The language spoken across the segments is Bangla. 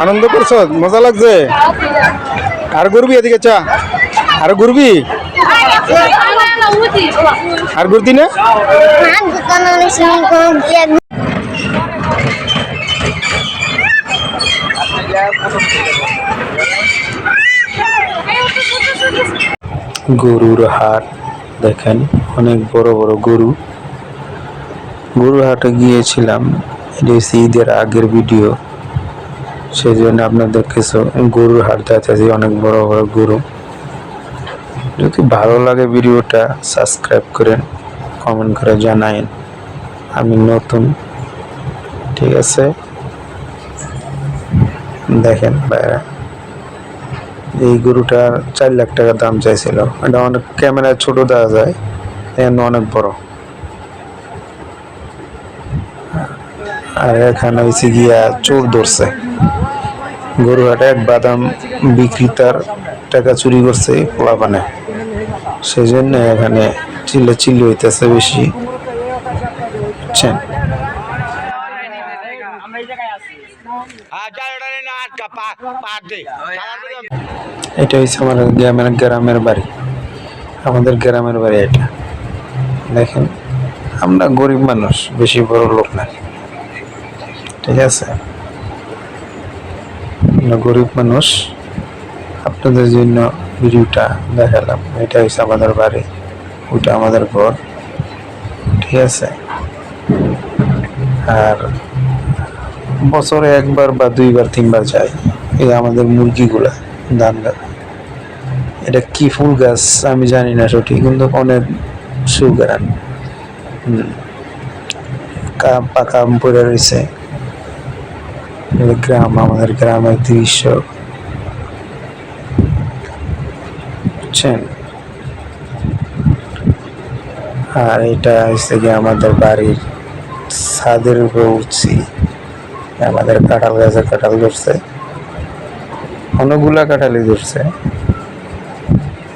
আনন্দ করছ, মজা লাগছে? আর ঘুরবি এদিকে? চা আর ঘুরবি? আর ঘুরতি না? গরুর হাট দেখেন, অনেক বড় বড় গরু। গরুর হাটে গিয়েছিলাম, ঈদের আগের ভিডিও, সেই জন্য আপনাদের কিছু গরুর হাট দেখাচ্ছি। অনেক বড় বড় গরু। যদি ভালো লাগে ভিডিওটা সাবস্ক্রাইব করেন, কমেন্ট করে জানাইন আমি নতুন, ঠিক আছে? দেখেন ভাইরা, এই গরুটার 4 লাখ টাকা দাম চাইছিল। এটা অনেক ক্যামেরায় ছোট দেখা যায়, এখানে অনেক বড়। আর এখানে হয়েছে গিয়া চোর ধরছে। গরু হাটে এক বাদাম বিক্রেতার টাকা চুরি করছে পোলাপানে, সেই জন্য এখানে চিল্লাচিল্লি হইতেছে বেশি, বুঝছেন? এটা হচ্ছে আমার গ্রামের বাড়ি, আমাদের গ্রামের বাড়ি এটা। দেখেন, আমরা গরিব মানুষ, বেশি বড় লোক না, ঠিক আছে? আমরা গরিব মানুষ, আপনাদের জন্য ভিডিওটা দেখালাম। এটা হচ্ছে আমাদের বাড়ি, ওটা আমাদের ঘর, ঠিক আছে? আর বছরে একবার বা 2বার 3বার যাই। এই আমাদের মুরগিগুলা ধান গাছ, এটা কি ফুল গাছ আমি জানি না সঠিক, কিন্তু অনেক সুগারান, পাকা পড়ে রয়েছে। গ্রাম, আমাদের গ্রামের দৃশ্য, বুঝছেন? আর এটা হচ্ছে কি আমাদের বাড়ির ছাদের উপরে উঠছি, আমাদের কাঁঠাল গাছে কাঁঠাল ধরছে, অনেকগুলা কাঁঠালই ধরছে,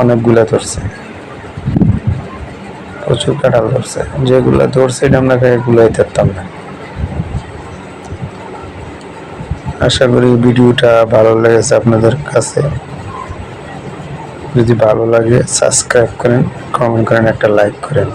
অনেকগুলা ধরছে, প্রচুর কাঁঠাল ধরছে। যেগুলা ধরছে এটা আমরা গুলাই ধরতাম না। আশা করি ভিডিওটা ভালো লেগেছে আপনাদের কাছে। যদি ভালো লাগে সাবস্ক্রাইব করেন, কমেন্ট করেন, একটা লাইক করেন।